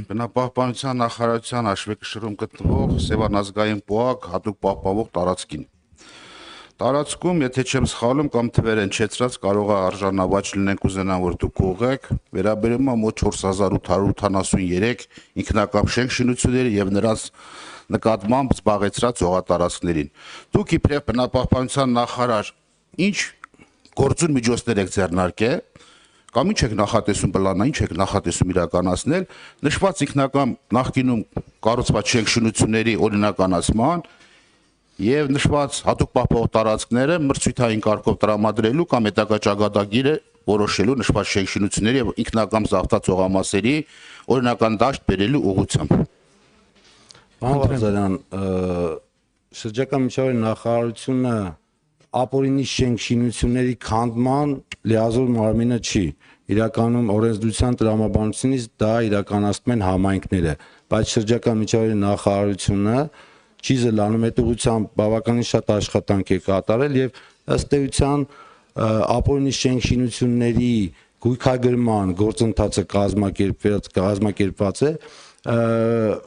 Բնապահպանության նախարարության հաշվեկշռում գտնվող Սևան ազգային պոակ հատուկ պահպանվող տարածքին։ Տարածքում, եթե չեմ սխալում կամ թվեր են չեցրած, կարող է արժանավաճ լինենք ուզենամ, որ դուք ուղղեք, վերաբերում է մոտ 4883 ինքնակամ շենք շինությունների եւ նրանց նկատմամբ զբաղեցրած հողատարածքներին։ Դուք իբրև բնապահպանության նախարար ինչ գործուն միջոցներ եք ձեռնարկել կամ ինչ եք նախատեսում պլանա, ինչ եք նախատեսում իրականացնել նշված ինքնակամ նախկինում կառուցված շենք շինությունների օրինականացման եւ նշված հատուկ պահպանող տարածքները մրցույթային կարգով տրամադրելու կամ հետագա ճակատագիրը որոշելու նշված շենք շինությունների եւ ինքնակամ զավթած հողամասերի օրինական դաշտ բերելու ուղղությամբ։ Բանվազարյան, շրջակա միջավայրի նախարարությունը ապօրինի շենք շինությունների քանդման լիազոր մարմինը չի։ Իրականում օրենսդրության տրամաբանությունից դա իրականացնում են համայնքները, բայց շրջակա միջավայրի նախարարությունը չի զլանում այդ ուղղությամբ բավականին շատ աշխատանք է կատարել եւ ըստ էության ապօրինի շենք շինությունների գույքագրման գործընթացը կազմակերպված է,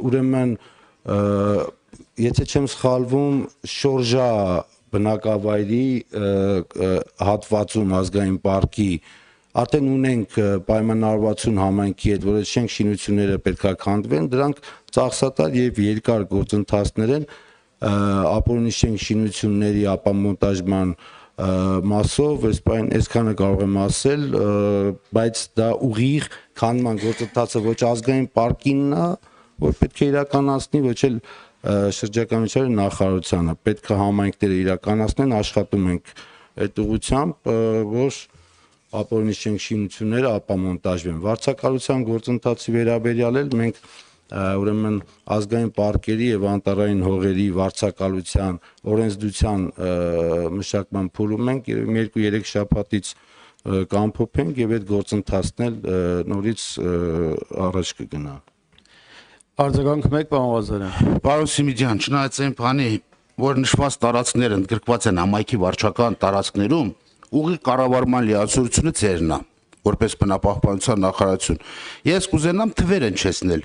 ուրեմն եթե չեմ սխալվում շորժա բնակավայրի հատվածում ազգային պարկի արդեն ունենք պայմանավորվածություն համայնքի հետ, որ այդ շենք շինությունները պետք է քանդվեն, դրանք ծախսատար եւ երկար գործընթացներ են ապօրինի շենք շինությունների ապամոնտաժման մասով, այսքանը կարող եմ ասել, բայց դա ուղիղ քանդման գործընթացը ոչ ազգային պարկինն է, որ պետք է իրականացնի, ոչ էլ շրջակա միջավայրի նախարարությունը, պետք է համայնքները իրականացնեն, աշխատում ենք այդ ուղղությամբ, որ ապօրինի շենք շինությունները ապամոնտաժվեն։ Վարձակալության գործընթացի վերաբերյալ էլ մենք ուրեմն ազգային պարկերի եւ անտառային հողերի վարձակալության օրենսդրության մշակման փուլում ենք, երևի 2-3 շաբաթից կամփոփենք եւ այդ գործընթացն էլ նորից առաջ կգնա։ Արձագանք մեկ պարոն Ղազարյան։ Պարոն Սիմիդյան, չնայած այն բանի, որ նշված տարածքները ընդգրկված են համայնքի վարչական տարածքներում, ուղիղ կառավարման լիացությունը ձերն է, որպես բնապահպանության նախարարություն։ Ես կուզենամ թվեր հնչեցնել։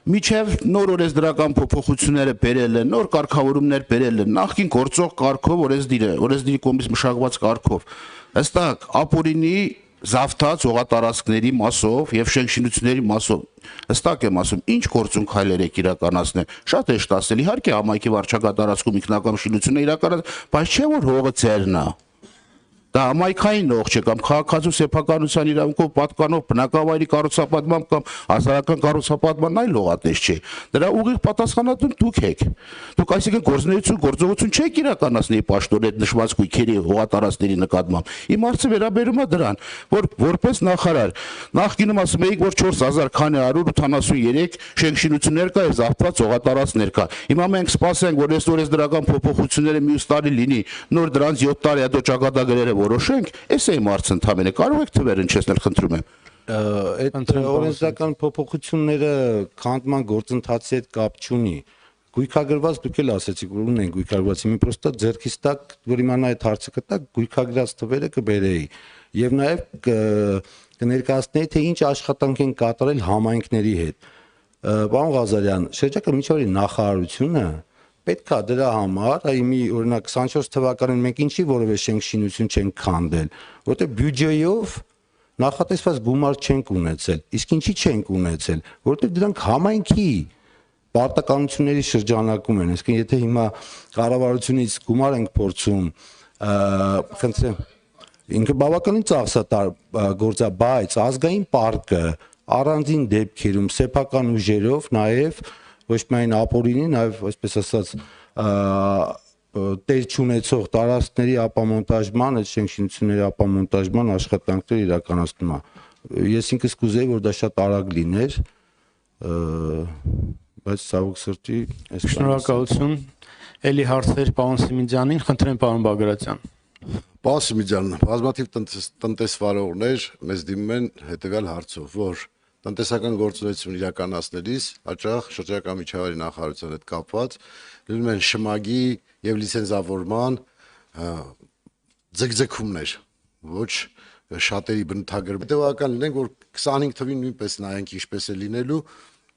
Միջև նոր օրենսդրական փոփոխությունները բերել են, նոր կարգավորումներ բերել են, նախկին գործող կարգով օրենսդիրի կողմից մշակված կարգով։ Հստակ ապօրինի զավթած հողատարածքների մասով եւ շենք շինությունների մասով հստակ եմ ասում, ինչ գործուն քայլեր եք իրականացնել։ Շատ է շտասել, իհարկե համայնքի վարչական տարածքում ինքնակամ շինություն է իրականացնել, բայց չէ որ հողը ձերն է։ Դա համայնքային հող չէ կամ քաղաքացու սեփականության իրավունքով պատկանող բնակավայրի կառուցապատման կամ հասարակական կառուցապատման այլ հողատես չէ։ Դրա ուղիղ պատասխանատուն դուք եք։ Դուք այսինքն գործողություն չեք իրականացնի պաշտոնետ նշված գույքերի հողատարածքների նկատմամբ։ Իմ հարցը վերաբերում է դրան, որ որպես նախարար նախկինում ասում էիք, որ 4183 շենք շինություններ կա եւ զավթված հողատարածքներ կա։ Հիմա մենք սպասենք, որ այս օրենսդրական փոփոխությունները մյուս տարի լինի, նոր դրանց 7 տարի հետո ճակատագրերը որոշենք, այս է իմ հարցը ընդհանրապես, կարող եք թվեր հնչեցնել, խնդրում եմ։ Այդ օրենսդրական փոփոխությունները քանդման գործընթացի հետ կապ չունի։ Գույքագրված դուք էլ ասեցիք, որ ունեն գույքագրված, մի պրոստա ձեռքից տակ, որ իմանա այդ հարցը կտակ, գույքագրած թվերը կբերեի։ Եվ նաև կներկայացնեի, թե ինչ աշխատանք են կատարել համայնքների հետ։ Պարոն Ղազարյան, շրջակա միջավայրի նախարարությունը պետք է դրա համար, այմի օրինակ 24 թվականին մենք ինչի որևէ շենք շինություն չենք քանդել, որտեղ բյուջեով նախատեսված գումար չենք ունեցել, իսկ ինչի չենք ունեցել, որտեղ դրանք համայնքի պարտականությունների շրջանակում են, այսինքն եթե հիմա կառավարությունից գումար ենք փորձում, խնդրեմ, ինքը բավականին ծախսատար գործ է, բայց ազգային պարկը առանձին դեպքերում սեփական ուժերով նաև ոչ միայն ապօրինի, նաև այսպես ասած տեր չունեցող տարածքների ապամոնտաժման, այդ շենք շինությունների ապամոնտաժման աշխատանքներ իրականացնում է։ Ես ինքս կուզեի, որ դա շատ արագ լիներ, բայց ցավոք սրտի այսպես։ Շնորհակալություն։ Էլի հարցեր պարոն Սիմիդյանին, խնդրեմ պարոն Բագրատյան։ Պարոն Սիմիդյան, բազմաթիվ տնտեսվարողներ մեզ դիմում են հետևյալ հարցով, որ տնտեսական գործունեություն իրականացնելիս հաճախ շրջակա միջավայրի նախարարության հետ կապված լինում են շմագի եւ լիցենզավորման ձգձգումներ, ոչ շատերի բնութագրում։ Հետևական լինենք, որ 25 թվին նույնպես նայենք ինչպես է լինելու,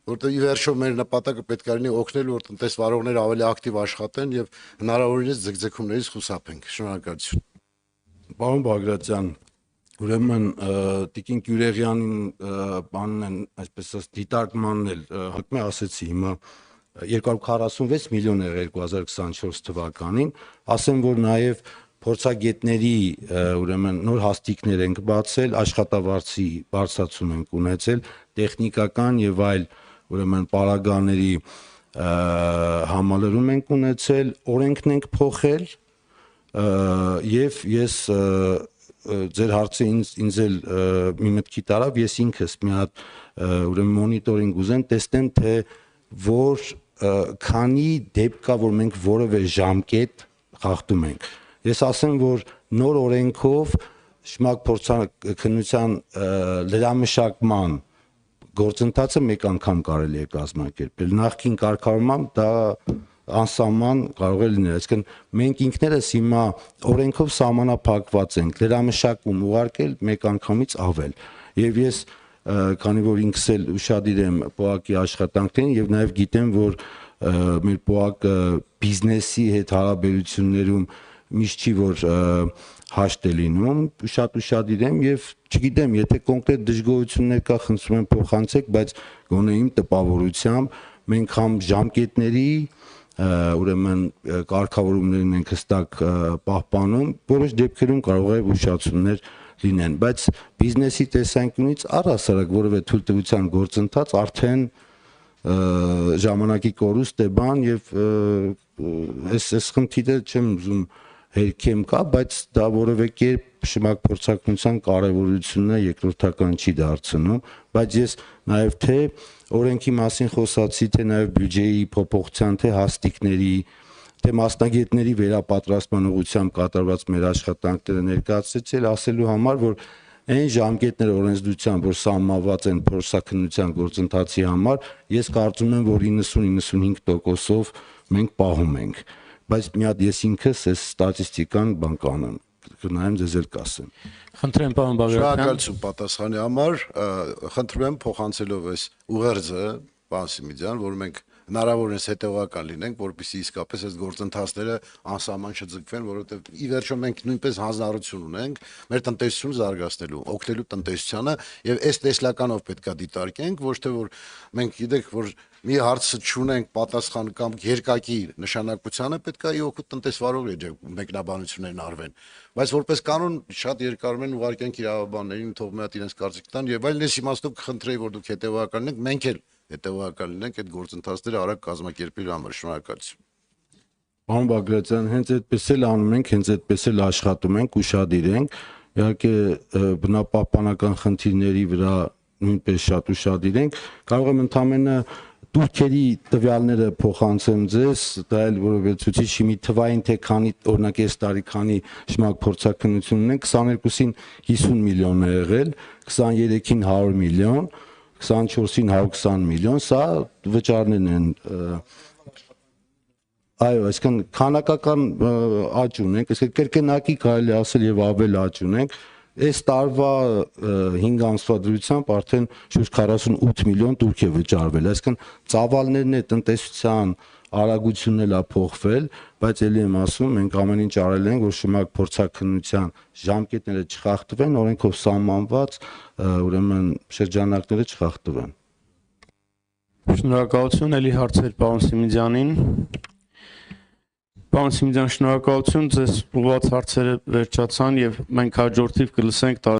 որտեղ ի վերջո մեր նպատակը պետք է լինի օգնել, որ տնտեսվարողները ավելի ակտիվ աշխատեն եւ հնարավորինս ձգձգումներից խուսափենք։ Շնորհակալություն։ Պարոն Բագրատյան, ուրեմն Տիկին Գյուրեղյանին բանն են, այսպես ասած, դիտարկմանն էլ հակմե ասեցի, հիմա 246 միլիոն է 2024 թվականին, ասեմ, որ նաև փորձագետների ուրեմն նոր հաստիկներ ենք բացել, աշխատավարձի բարձրացում ենք ունեցել, տեխնիկական եւ այլ ուրեմն պարագաների համալրում ենք ունեցել, օրենքն ենք փոխել եւ ես ձեր հարցը ինձ էլ մի մտքի տարավ, ես ինքս մի հատ ուրեմն մոնիտորինգ ուզեմ տեսնեմ, թե որ քանի դեպք կա, որ մենք որևէ ժամկետ խախտում ենք։ Ես ասեմ, որ նոր օրենքով շմակ փորձաքննության լրամշակման գործընթացը մեկ անգամ կարելի է կազմակերպել։ Նախկին կարգավորմամբ դա անսահման կարող է լինել, այսինքն մենք ինքներս հիմա օրենքով սահմանափակված ենք լրամշակում ուղարկել մեկ անգամից ավել։ Եվ ես քանի որ ինքս էլ ուշադիր եմ ՊՕԱԿ-ի աշխատանքներին եւ նաեւ գիտեմ, որ մեր ՊՕԱԿ-ը բիզնեսի հետ հարաբերություններում միշտ չի որ հաշտ է լինում, շատ ուշադիր եմ եւ չգիտեմ, եթե կոնկրետ դժգոհություններ կա, խնդրում եմ փոխանցեք, բայց գոնե իմ տպավորությամբ մենք համ ժամկետների ուրեմն կարգավորումներն ենք հստակ պահպանում, որոշ դեպքերում կարող է ուշացումներ լինեն, բայց բիզնեսի տեսանկյունից առհասարակ որևէ թույլտվության գործընթաց արդեն ժամանակի կորուստ է բան եւ այս խնդիրը չեմ ուզում հերքեմ կա, բայց դա որևէ կերպ շմակ փորձաքննության կարևորությունը երկրորդական չի դարձնում, բայց ես նաեւ թե օրենքի մասին խոսացի, թե նաեւ բյուջեի փոփոխության, թե հաստիկների, թե մասնագետների վերապատրաստման ուղղությամբ կատարված մեր աշխատանքները ներկայացրել ասելու համար, որ այն ժամկետները օրենսդրությամբ, որ սահմանված են փորձաքննության գործընթացի համար, ես կարծում եմ, որ 90-95%-ով մենք պահում ենք, բայց մի հատ ես ինքս այս ստատիստիկան բան կանեմ, կնայեմ ձեզ էլ կասեմ։ Խնդրեմ պարոն Բագրատյան։ Շնորհակալություն պատասխանի համար, խնդրում եմ փոխանցելով այս ուղերձը, պարոն Սիմիդյան, որ մենք հնարավորինս հետևական լինենք, որպեսզի իսկապես այս գործընթացները անսահման չձգվեն, որովհետև ի վերջո մենք նույնպես հանձնառություն ունենք մեր տնտեսությունը զարգացնելու, օգնելու տնտեսությանը եւ այս տեսլականով պետքա դիտարկենք, ոչ թե որ մենք գիտեք, որ մի հարցը չունենք պատասխան կամ երկակի նշանակությանը պետքա ի օգուտ տնտեսվարող մեկնաբանություններն արվեն, բայց որպես կանոն շատ երկարում են ուղարկենք իրավաբաններին, թող մի հատ իրենց կարծիք տան եւ այլն, ես իմաստով կխնդրեի, որ դուք հետեւական լինեք, մենք էլ հետևական լինենք այդ գործընթացները արագ կազմակերպելու համար։ Շնորհակալություն։ Պարոն Բագրատյան, հենց այդպես էլ անում ենք, հենց այդպես էլ աշխատում ենք, ուշադիր ենք։ Իհարկե բնապահպանական խնդիրների վրա նույնպես շատ ուշադիր ենք։ Կարող եմ ընդամենը турքերի տվյալները փոխանցեմ ձեզ, դա էլ որովհետեւ ցուցիչի մի թվային թե քանի օրինակ այս տարի քանի շմակ փորձաքննություն ունենք, 22-ին 50 միլիոն է եղել, 23-ին 100 միլիոն, 24-ին 120 միլիոն, սա վճարներն են։ Այո, այսինքն քանակական աճ ունենք, այսինքն կրկնակի կարելի ասել եւ ավել աճ ունենք։ Այս տարվա 5 ամսվա դրությամբ արդեն շուրջ 48 միլիոն турք է վճարվել, այսինքն ծավալներն է տնտեսության արագությունն էլ է փոխվել, բայց ելի եմ ասում, մենք ամեն ինչ արել ենք, որ շմակ փորձաքննության ժամկետները չխախտվեն, օրենքով սահմանված ուրեմն շրջանակները չխախտվեն։ Շնորհակալություն, ելի հարցեր պարոն Սիմիդյանին։ Պարոն Սիմիդյան, շնորհակալություն, ձեզ ուղղված հարցերը վերջացան եւ մենք հաջորդիվ կլսենք